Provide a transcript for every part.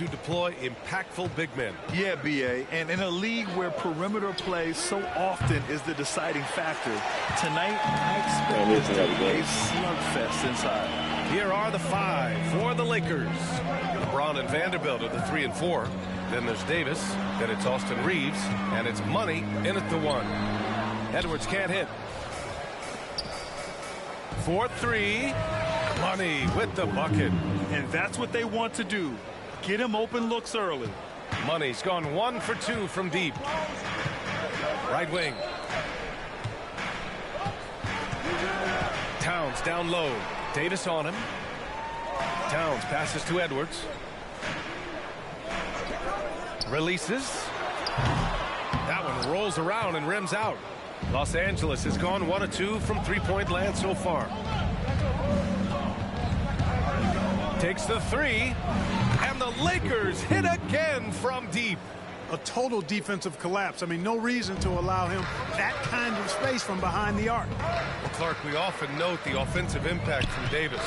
who deploy impactful big men. Yeah, B.A., and in a league where perimeter play so often is the deciding factor, tonight I expect this to be a slugfest inside. Here are the 5 for the Lakers. LeBron and Vanderbilt are the 3 and 4. Then there's Davis. Then it's Austin Reeves. And it's Money in at the 1. Edwards can't hit. 4-3. Money with the bucket. And that's what they want to do. Get him open looks early. Money's gone 1 for 2 from deep. Right wing. Towns down low. Davis on him. Towns passes to Edwards. Releases. That one rolls around and rims out. Los Angeles has gone 1 of 2 from three-point land so far. Takes the 3. And the Lakers hit again from deep. A total defensive collapse. I mean, no reason to allow him that kind of space from behind the arc. Well, Clark, we often note the offensive impact from Davis,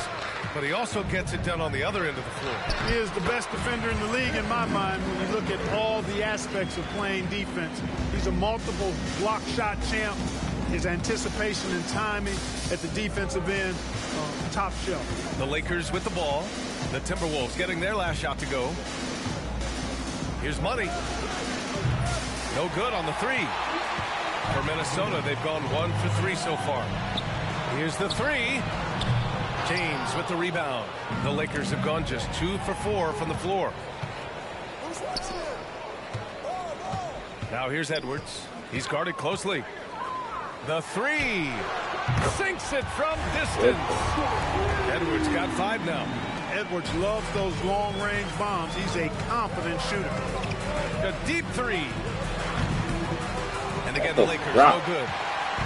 but he also gets it done on the other end of the floor. He is the best defender in the league in my mind when you look at all the aspects of playing defense. He's a multiple block shot champ. His anticipation and timing at the defensive end, top shelf. The Lakers with the ball. The Timberwolves getting their last shot to go. Here's Money. No good on the 3. For Minnesota, they've gone 1 for 3 so far. Here's the 3. James with the rebound. The Lakers have gone just 2 for 4 from the floor. Now here's Edwards. He's guarded closely. The 3. Sinks it from distance. Edwards got 5 now. Edwards loves those long-range bombs. He's a confident shooter. A deep 3. And again, the Lakers, no good.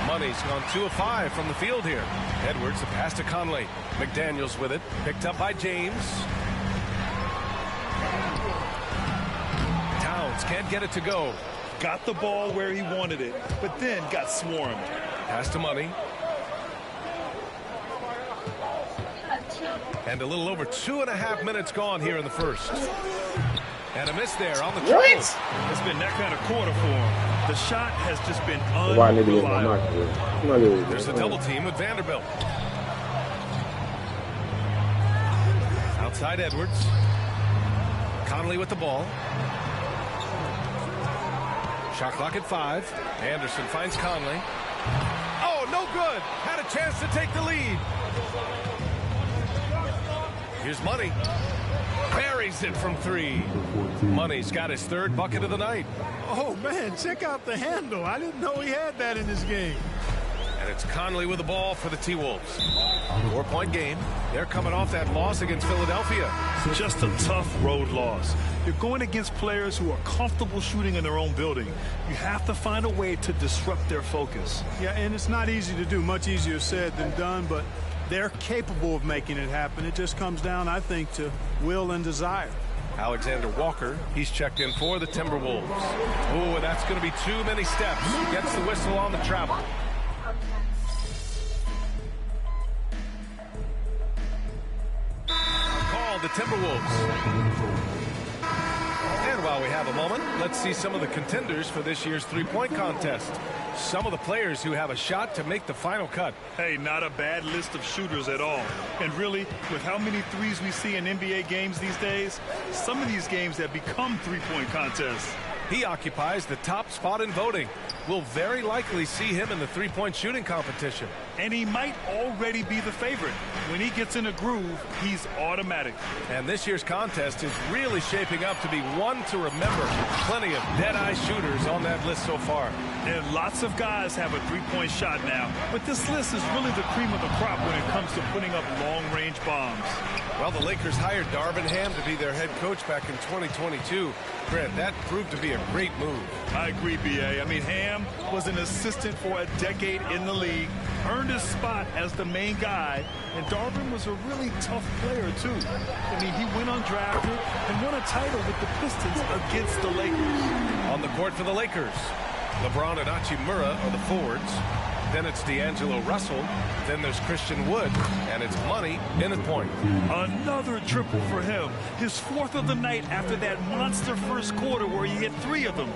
Money's gone 2 of 5 from the field here. Edwards, the pass to Conley. McDaniels with it. Picked up by James. Towns can't get it to go. Got the ball where he wanted it, but then got swarmed. Pass to Money. And a little over 2.5 minutes gone here in the first. And a miss there on the triple. It's been that kind of quarter for him. The shot has just been unreliable. There's a double team with Vanderbilt. Outside Edwards. Conley with the ball. Shot clock at 5. Anderson finds Conley. Oh, no good. Had a chance to take the lead. Here's Money. Buries it from 3. Money's got his 3rd bucket of the night. Oh, man, check out the handle. I didn't know he had that in his game. And it's Conley with the ball for the T-Wolves. 4-point game. They're coming off that loss against Philadelphia. Just a tough road loss. You're going against players who are comfortable shooting in their own building. You have to find a way to disrupt their focus. Yeah, and it's not easy to do. Much easier said than done, but they're capable of making it happen. It just comes down, I think, to will and desire. Alexander Walker, he's checked in for the Timberwolves. Oh, and that's going to be too many steps. Gets the whistle on the travel. Call the Timberwolves. And while we have a moment, let's see some of the contenders for this year's three-point contest. Some of the players who have a shot to make the final cut. Hey, not a bad list of shooters at all. And really, with how many threes we see in NBA games these days, some of these games have become three-point contests. He occupies the top spot in voting. We'll very likely see him in the three-point shooting competition. And he might already be the favorite. When he gets in a groove, he's automatic. And this year's contest is really shaping up to be one to remember. Plenty of dead-eye shooters on that list so far. And lots of guys have a three-point shot now. But this list is really the cream of the crop when it comes to putting up long-range bombs. Well, the Lakers hired Darvin Ham to be their head coach back in 2022. Grant, that proved to be a great move. I agree, B.A. I mean, Ham was an assistant for a decade in the league, earned his spot as the main guy, and Darvin was a really tough player, too. I mean, he went undrafted and won a title with the Pistons against the Lakers. On the court for the Lakers, LeBron and Hachimura are the forwards. Then it's D'Angelo Russell. Then there's Christian Wood. And it's Money in the point. Another triple for him. His 4th of the night after that monster first quarter where he hit 3 of them.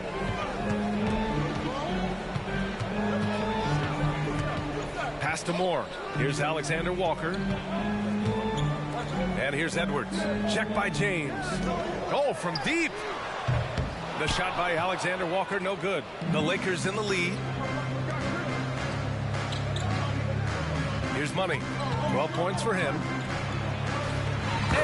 Pass to Moore. Here's Alexander Walker. And here's Edwards. Check by James. Oh, from deep. The shot by Alexander Walker, no good. The Lakers in the lead. Here's Money. 12 points for him.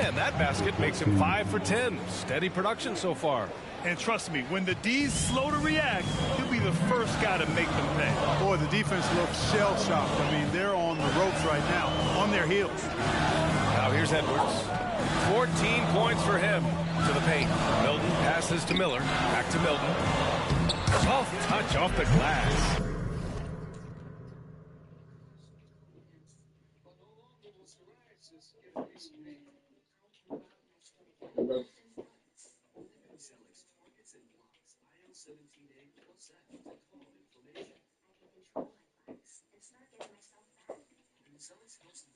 And that basket makes him 5 for 10. Steady production so far. And trust me, when the D's slow to react, he'll be the first guy to make them pay. Boy, the defense looks shell-shocked. I mean, they're on the ropes right now, on their heels. Now here's Edwards. 14 points for him. To the paint. Milton passes to Miller. Back to Milton. Soft touch off the glass.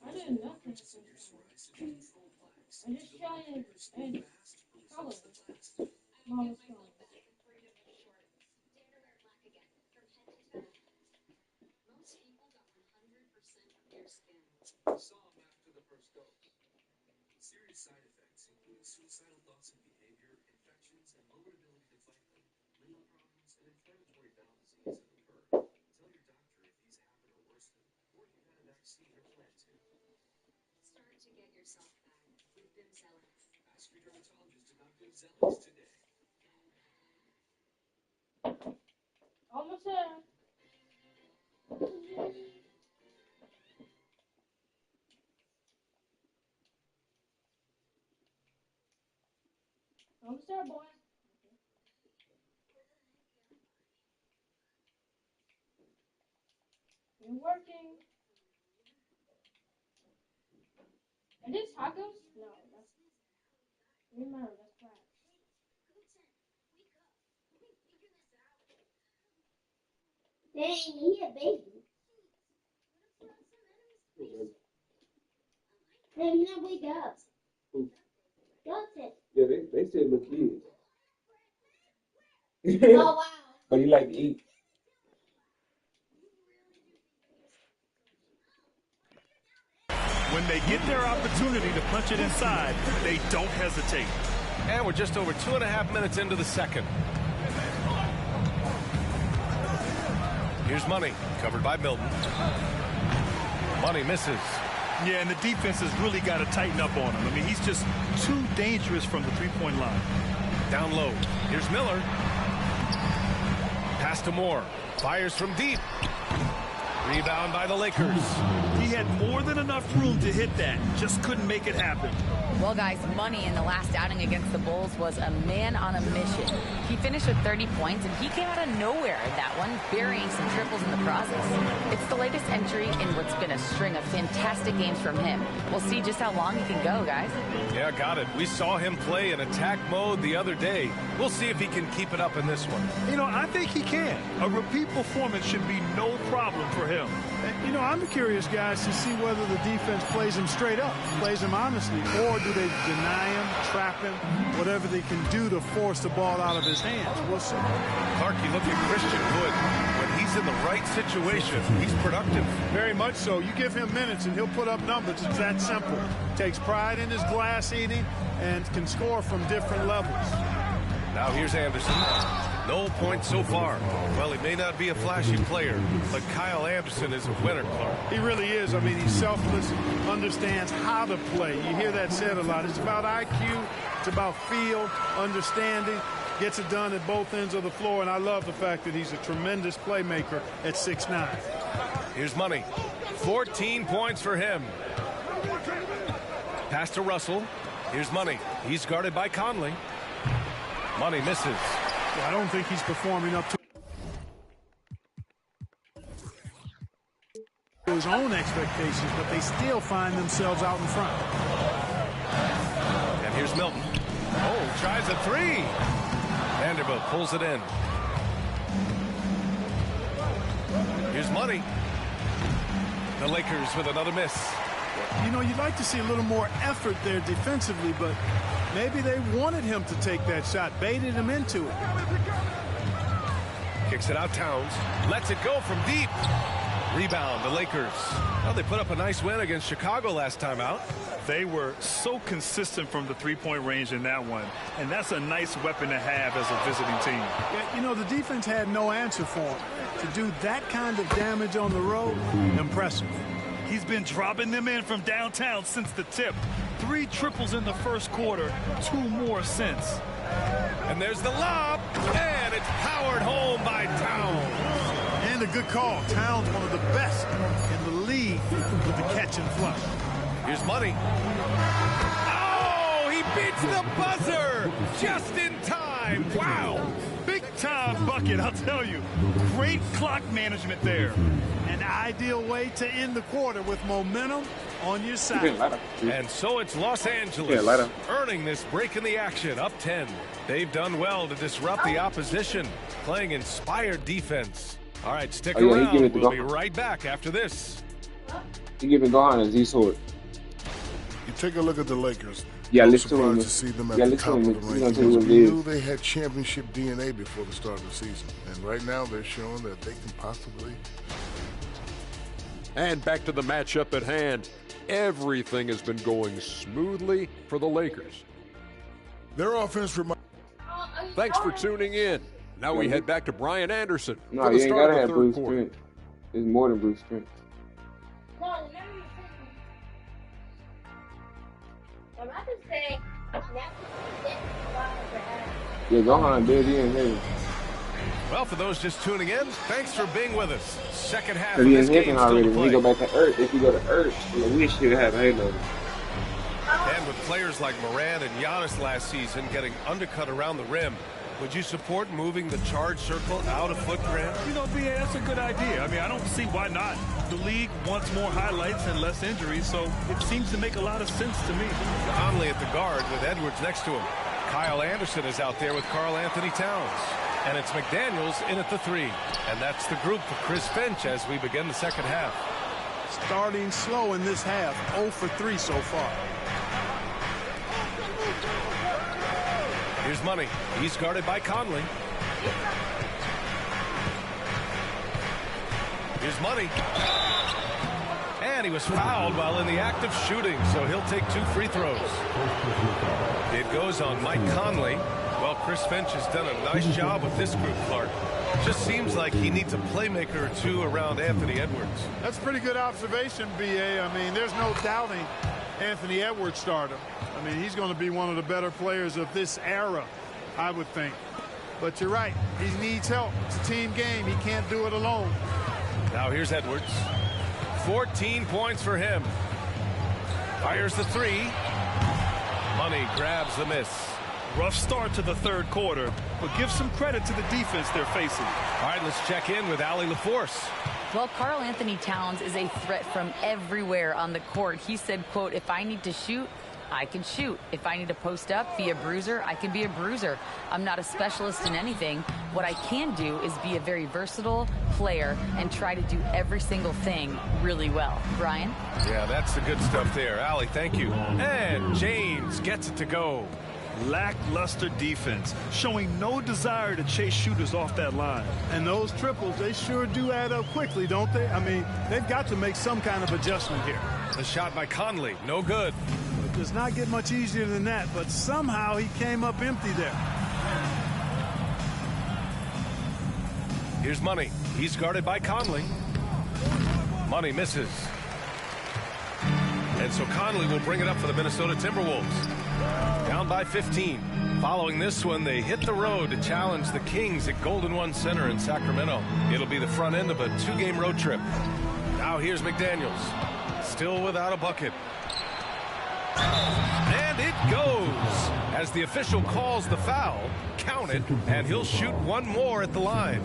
I did nothing. I just shot it and color. Mama's phone. Saw him after the first dose. Serious side effects include suicidal thoughts and behavior, infections, and lowered ability to fight them. Liver problems and inflammatory bowel disease have occurred. Tell your doctor if these happen or worsen, or if you've had a vaccine or plan to. Start to get yourself back with Bimzelx. Ask your dermatologist about Bimzelx today. Almost there. Almost there, boy. You're working. It is tacos? No, that's. Remember, that's crap. Dang, he a baby. Hey, you know, wake up. Go sit. Yeah, they still look kids. Oh, wow. But he like to eat. When they get their opportunity to punch it inside, they don't hesitate. And we're just over 2.5 minutes into the second. Here's Money, covered by Milton. Money misses. Yeah, and the defense has really got to tighten up on him. I mean, he's just too dangerous from the three-point line. Down low. Here's Miller. Pass to Moore. Fires from deep. Rebound by the Lakers. He had more than enough room to hit that. Just couldn't make it happen. Well, guys, Money in the last outing against the Bulls was a man on a mission. He finished with 30 points, and he came out of nowhere in that one, burying some triples in the process. It's the latest entry in what's been a string of fantastic games from him. We'll see just how long he can go, guys. Yeah, got it. We saw him play in attack mode the other day. We'll see if he can keep it up in this one. You know, I think he can. A repeat performance should be no problem for him. You know, I'm curious, guys, to see whether the defense plays him straight up, plays him honestly, or do they deny him, trap him, whatever they can do to force the ball out of his hands. We'll see. Clark, you look at Christian Wood. When he's in the right situation, he's productive. Very much so. You give him minutes and he'll put up numbers. It's that simple. Takes pride in his glass eating and can score from different levels. Now here's Anderson. No points so far. Well, he may not be a flashy player, but Kyle Anderson is a winner, Clark. He really is. I mean, he's selfless, understands how to play. You hear that said a lot. It's about IQ. It's about feel, understanding. Gets it done at both ends of the floor, and I love the fact that he's a tremendous playmaker at 6'9". Here's Money. 14 points for him. Pass to Russell. Here's Money. He's guarded by Conley. Money misses. I don't think he's performing up to his own expectations, but they still find themselves out in front. And here's Milton. Oh, tries a three. Vanderbilt pulls it in. Here's Money. The Lakers with another miss. You know, you'd like to see a little more effort there defensively, but maybe they wanted him to take that shot, baited him into it. Kicks it out, Towns. Lets it go from deep. Rebound, the Lakers. Well, they put up a nice win against Chicago last time out. They were so consistent from the three-point range in that one, and that's a nice weapon to have as a visiting team. Yeah, you know, the defense had no answer for him. To do that kind of damage on the road, impressive. He's been dropping them in from downtown since the tip. 3 triples in the first quarter, 2 more since. And there's the lob, and it's powered home by Towns. And a good call. Towns, one of the best in the league with the catch and flush. Here's Money. Oh, he beats the buzzer just in time. Wow. Big time bucket, I'll tell you. Great clock management there. An ideal way to end the quarter with momentum on your side. And so it's Los Angeles earning this break in the action, up 10. They've done well to disrupt the opposition, playing inspired defense. All right, stick around. We'll be right back after this. He giving Gohan a Z-sword. You take a look at the Lakers. Yeah, I'm listen to him. surprised to see them at the top of the rankings. We knew they had championship DNA before the start of the season. And right now they're showing that they can possibly. And back to the matchup at hand. Everything has been going smoothly for the Lakers. Their offense reminds. Thanks for tuning in. Now we head back to Brian Anderson No, for the you ain't start gotta of have the Bruce third quarter. strength. It's more than Bruce strength. Yeah, Gohan did he in heaven. Well, for those just tuning in, thanks for being with us. Second half Because of he this in game heaven still already. to When he play. go back to Earth, if you go to Earth, yeah, we should have Halo. And with players like Morant and Giannis last season getting undercut around the rim, would you support moving the charge circle out of Foot Grant? You know, BA, that's a good idea. I mean, I don't see why not. The league wants more highlights and less injuries, so it seems to make a lot of sense to me. Conley at the guard with Edwards next to him. Kyle Anderson is out there with Karl Anthony Towns. And it's McDaniels in at the 3. And that's the group for Chris Finch as we begin the second half. Starting slow in this half, 0 for 3 so far. Here's Money. He's guarded by Conley. Here's Money. And he was fouled while in the act of shooting, so he'll take 2 free throws. It goes on Mike Conley. Well, Chris Finch has done a nice job with this group, Clark. Just seems like he needs a playmaker or 2 around Anthony Edwards. That's a pretty good observation, BA. I mean, there's no doubting Anthony Edwards stardom. I mean, he's going to be one of the better players of this era, I would think. But you're right. He needs help. It's a team game. He can't do it alone. Now here's Edwards. 14 points for him. Fires the 3. Money grabs the miss. Rough start to the third quarter, but give some credit to the defense they're facing. All right, let's check in with Allie LaForce. Well, Karl Anthony Towns is a threat from everywhere on the court. He said, quote, if I need to shoot, I can shoot. If I need to post up, be a bruiser, I can be a bruiser. I'm not a specialist in anything. What I can do is be a very versatile player and try to do every single thing really well. Brian? Yeah, that's the good stuff there. Allie, thank you. And James gets it to go. Lackluster defense, showing no desire to chase shooters off that line. And those triples, they sure do add up quickly, don't they? I mean, they've got to make some kind of adjustment here. The shot by Conley, no good. It does not get much easier than that, but somehow he came up empty there. Here's Money. He's guarded by Conley. Money misses. And so Conley will bring it up for the Minnesota Timberwolves. Down by 15. Following this one, they hit the road to challenge the Kings at Golden One Center in Sacramento. It'll be the front end of a 2-game road trip. Now here's McDaniels. Still without a bucket. And it goes. As the official calls the foul, count it, and he'll shoot one more at the line.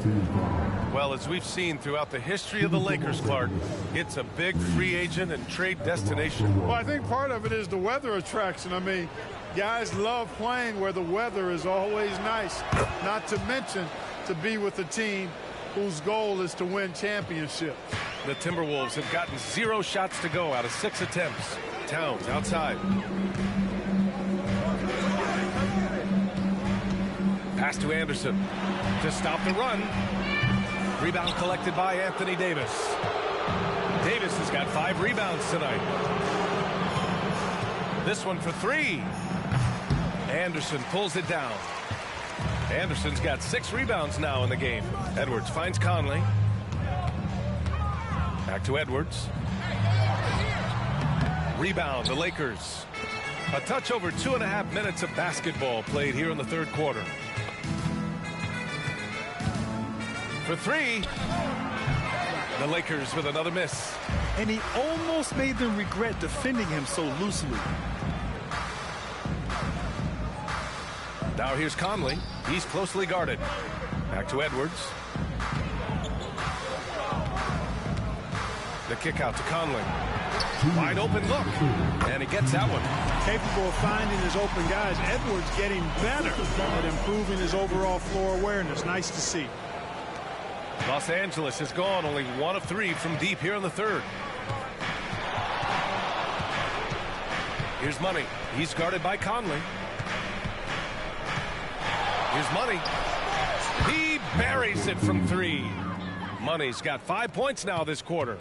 Well, as we've seen throughout the history of the Lakers, Clark, it's a big free agent and trade destination. Well, I think part of it is the weather attraction. I mean, guys love playing where the weather is always nice, not to mention to be with a team whose goal is to win championships. The Timberwolves have gotten 0 shots to go out of 6 attempts. Towns outside. Pass to Anderson to stop the run. Rebound collected by Anthony Davis. Davis has got 5 rebounds tonight. This one for 3. Anderson pulls it down. Anderson's got 6 rebounds now in the game. Edwards finds Conley. Back to Edwards. Rebound, the Lakers. A touch over 2.5 minutes of basketball played here in the third quarter. For 3. The Lakers with another miss. And he almost made them regret defending him so loosely. Now here's Conley. He's closely guarded. Back to Edwards. The kick out to Conley. Wide open look. And he gets that one. Capable of finding his open guys. Edwards getting better at improving his overall floor awareness. Nice to see. Los Angeles has gone only 1 of 3 from deep here in the third. Here's Money. He's guarded by Conley. Here's Money. He buries it from 3. Money's got 5 points now this quarter.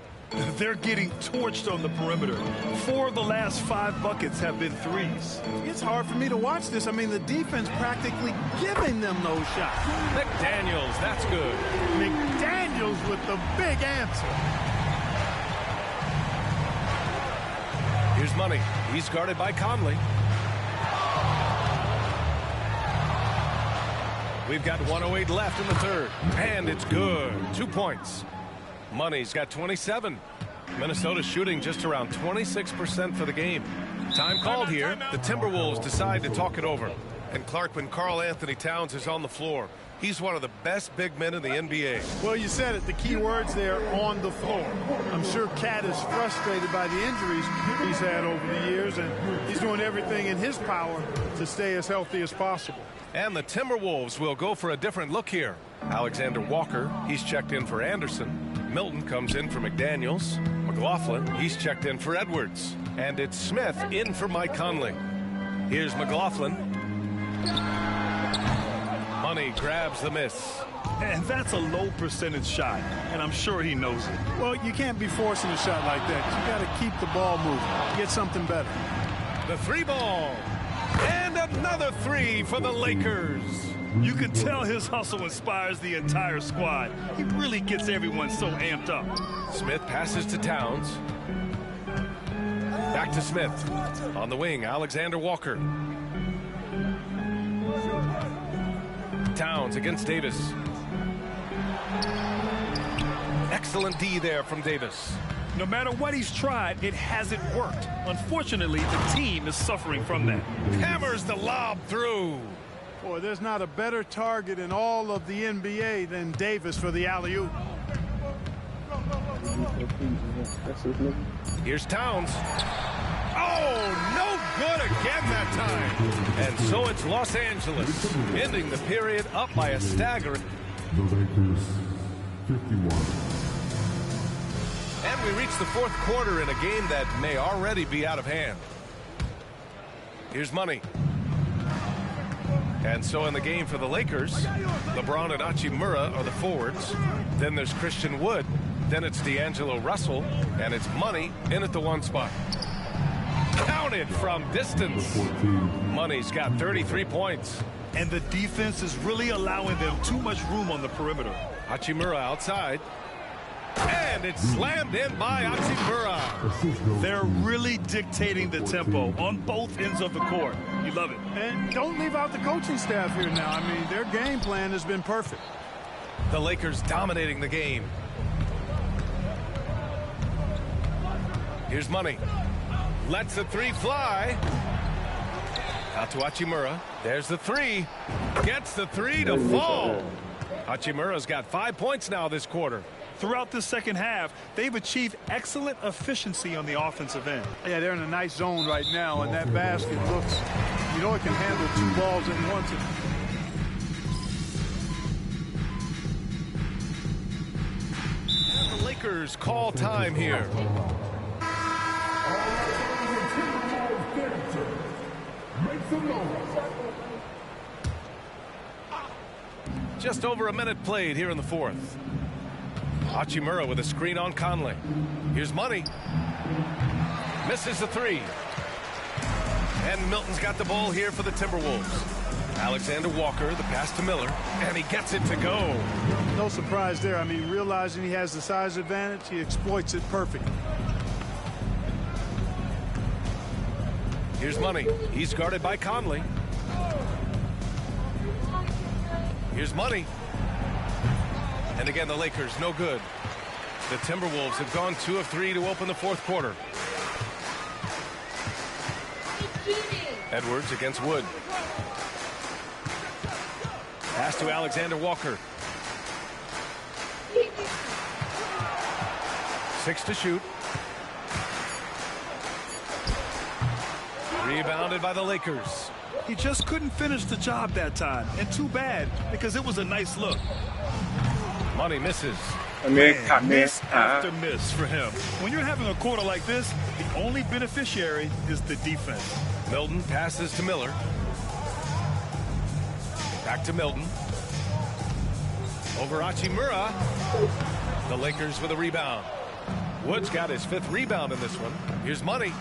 They're getting torched on the perimeter. 4 of the last 5 buckets have been threes. It's hard for me to watch this. I mean, the defense practically giving them those shots. McDaniels, that's good. McDaniels with the big answer. Here's Money. He's guarded by Conley. We've got 1:08 left in the third. And it's good. 2 points. Money's got 27. Minnesota shooting just around 26% for the game. Time called here. The Timberwolves decide to talk it over. And Clark, when Karl Anthony Towns is on the floor, he's one of the best big men in the NBA. Well, you said it. The key words there, on the floor. I'm sure Cat is frustrated by the injuries he's had over the years, and he's doing everything in his power to stay as healthy as possible. And the Timberwolves will go for a different look here. Alexander Walker, he's checked in for Anderson. Milton comes in for McDaniels. McLaughlin, he's checked in for Edwards. And it's Smith in for Mike Conley. Here's McLaughlin. Money grabs the miss. And that's a low percentage shot, and I'm sure he knows it. Well, you can't be forcing a shot like that. You got to keep the ball moving. Get something better. The 3 ball. And another 3 for the Lakers. You can tell his hustle inspires the entire squad. He really gets everyone so amped up. Smith passes to Towns. Back to Smith. On the wing, Alexander Walker. Towns against Davis. Excellent D there from Davis. No matter what he's tried, it hasn't worked. Unfortunately, the team is suffering from that. Hammers the lob through. Boy, there's not a better target in all of the NBA than Davis for the alley-oop. Here's Towns. Oh, no good again that time. And so it's Los Angeles, ending the period up by a staggering. The Lakers, 51. And we reach the fourth quarter in a game that may already be out of hand. Here's Money. And so in the game for the Lakers, LeBron and Hachimura are the forwards. Then there's Christian Wood. Then it's D'Angelo Russell. And it's Money in at the 1 spot. Counted from distance. Money's got 33 points. And the defense is really allowing them too much room on the perimeter. Hachimura outside. And it's slammed in by Hachimura. They're really dictating the tempo on both ends of the court. You love it. And don't leave out the coaching staff here now. I mean, their game plan has been perfect. The Lakers dominating the game. Here's Money. Lets the 3 fly. Out to Hachimura. There's the 3. Gets the 3 to fall. Hachimura's got 5 points now this quarter. Throughout the second half, they've achieved excellent efficiency on the offensive end. Yeah, they're in a nice zone right now, and that basket looks, you know, it can handle 2 balls at once. And the Lakers Lakers call time here. Just over a minute played here in the fourth. Hachimura with a screen on Conley. Here's Money. Misses the three. And Milton's got the ball here for the Timberwolves. Alexander Walker, the pass to Miller, and he gets it to go. No surprise there. I mean, realizing he has the size advantage, he exploits it perfectly. Here's Money. He's guarded by Conley. Here's Money. And again, the Lakers, no good. The Timberwolves have gone 2 of 3 to open the fourth quarter. Edwards against Wood. Pass to Alexander Walker. 6 to shoot. Rebounded by the Lakers. He just couldn't finish the job that time. And too bad, because it was a nice look. Money misses. Miss after miss for him. When you're having a quarter like this, the only beneficiary is the defense. Milton passes to Miller. Back to Milton. Over Hachimura. The Lakers with a rebound. Wood's got his 5th rebound in this one. Here's Money.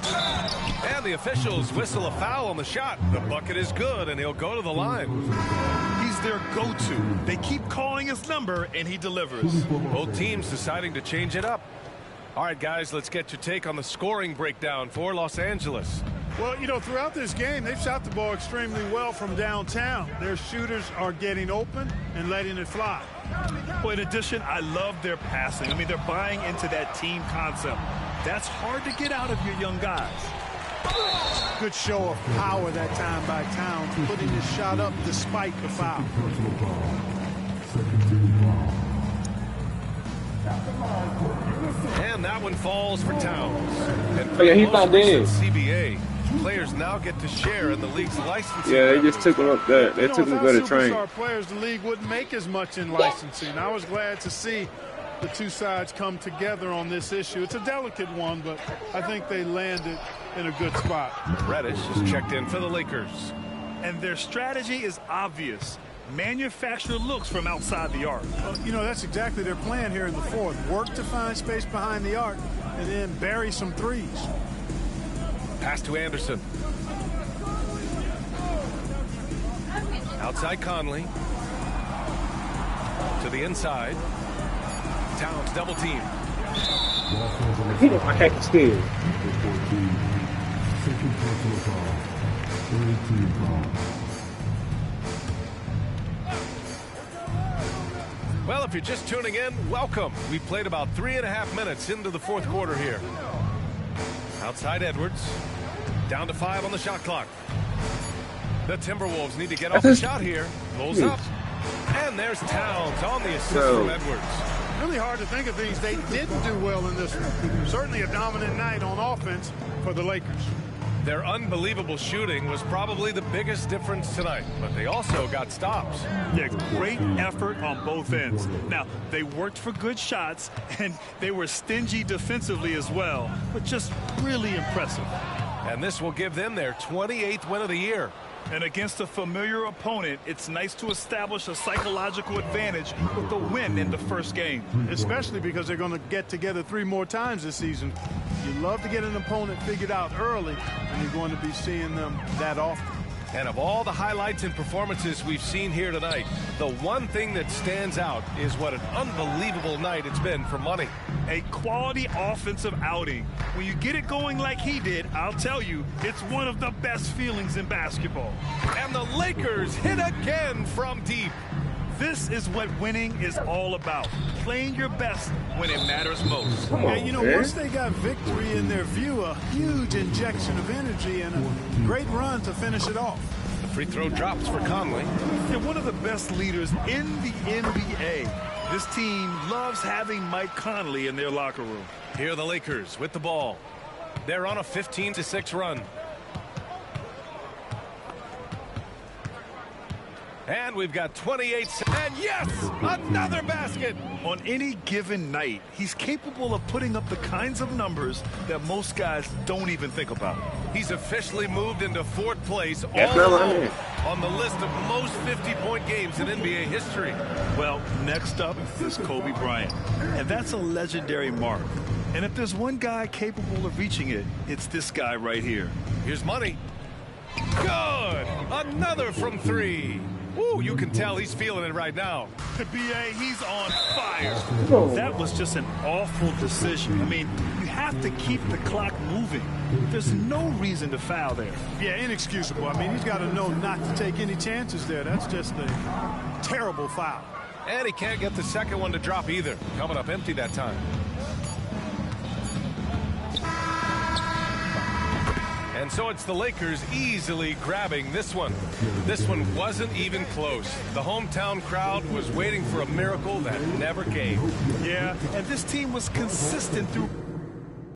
And the officials whistle a foul on the shot. The bucket is good, and he'll go to the line. He's their go-to. They keep calling his number, and he delivers. Both teams deciding to change it up. All right, guys, let's get your take on the scoring breakdown for Los Angeles. Well, you know, throughout this game, they've shot the ball extremely well from downtown. Their shooters are getting open and letting it fly. Well, in addition, I love their passing. I mean, they're buying into that team concept. That's hard to get out of your young guys. Good show of power that time by Towns, putting his shot up despite the foul. And that one falls for Towns. And Oh yeah, he's not dead. CBA. Players now get to share in the league's licensing. Yeah, they just took him up there. They took him to go to train. Superstar players, the league wouldn't make as much in licensing. I was glad to see the two sides come together on this issue. It's a delicate one, but I think they landed in a good spot. Reddish is checked in for the Lakers. And their strategy is obvious. Manufacture looks from outside the arc. You know, that's exactly their plan here in the fourth. Work to find space behind the arc and then bury some threes. Pass to Anderson. Outside Conley. To the inside. Towns double team. He did my heck still. Well, if you're just tuning in, welcome. We played about 3.5 minutes into the fourth quarter here. Outside Edwards. Down to 5 on the shot clock. The Timberwolves need to get off the shot here. Pulls up. And there's Towns on the assist from Edwards. Really hard to think of things they didn't do well in this one. Certainly a dominant night on offense for the Lakers. Their unbelievable shooting was probably the biggest difference tonight, but they also got stops. Yeah, great effort on both ends. Now, they worked for good shots, and they were stingy defensively as well, but just really impressive. And this will give them their 28th win of the year. And against a familiar opponent, it's nice to establish a psychological advantage with the win in the first game. Especially because they're going to get together 3 more times this season. You love to get an opponent figured out early, and you're going to be seeing them that often. And of all the highlights and performances we've seen here tonight, the one thing that stands out is what an unbelievable night it's been for Money. A quality offensive outing. When you get it going like he did, I'll tell you, it's one of the best feelings in basketball. And the Lakers hit again from deep. This is what winning is all about. Playing your best when it matters most. And, you know, once they got victory in their view, a huge injection of energy and a great run to finish it off. The free throw drops for Conley. They're one of the best leaders in the NBA. This team loves having Mike Conley in their locker room. Here are the Lakers with the ball. They're on a 15-6 run. And we've got 28. And yes, another basket. On any given night, he's capable of putting up the kinds of numbers that most guys don't even think about. He's officially moved into 4th place all That's not alone right. on the list of most 50-point games in NBA history. Well, next up is Kobe Bryant, and that's a legendary mark. And if there's one guy capable of reaching it, it's this guy right here. Here's money. Good. Another from 3. Woo, you can tell he's feeling it right now. B.A., he's on fire. That was just an awful decision. I mean, you have to keep the clock moving. There's no reason to foul there. Yeah, inexcusable. I mean, he's got to know not to take any chances there. That's just a terrible foul. And he can't get the second one to drop either. Coming up empty that time. And so it's the Lakers easily grabbing this one. This one wasn't even close. The hometown crowd was waiting for a miracle that never came. Yeah, and this team was consistent through